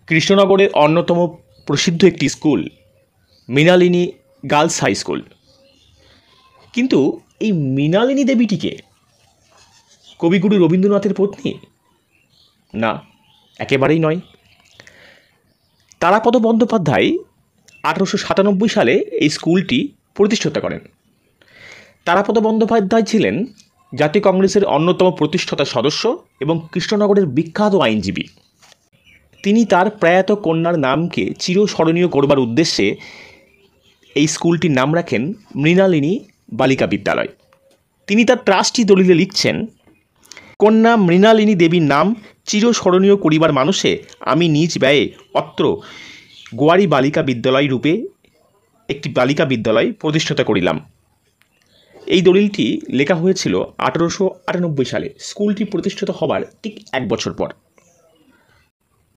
কৃষ্ণনগরের অন্যতম প্রসিদ্ধ একটি school Mrinalini girls high school. কিন্তু এই মৃণালিনী দেবীটিকে কবিগুরু রবীন্দ্রনাথের পত্নী? না, একেবারেই নয়। তারাপদ বন্দ্যোপাধ্যায় 1897 সালে এই স্কুলটি প্রতিষ্ঠাতা করেন। তারাপদ বন্দ্যোপাধ্যায় ছিলেন জাতীয় কংগ্রেসের অন্যতম প্রতিষ্ঠাতা সদস্য এবং কৃষ্ণনগরের বিখ্যাত আইনজীবী। তিনি তার প্রয়াত কন্যার নামকে চিরস্মরণীয় করবার উদ্দেশ্যে এই স্কুলটির নাম রাখেন মৃণালিনী বালিকা বিদ্যালয়। তিনি তার ট্রাস্টি দলিলে লিখছেন, কন্যা মৃণালিনী দেবীর নাম চিরস্মরণীয় করিবার মানুষে আমি নিজ ব্যয়ে অত্র গোয়ারি বালিকা বিদ্যালয় রূপে একটি বালিকা বিদ্যালয় প্রতিষ্ঠাতা করিলাম। এই দলিলটি লেখা হয়েছিল 1898 সালে, স্কুলটি প্রতিষ্ঠিত হবার ঠিক 1 বছর পর।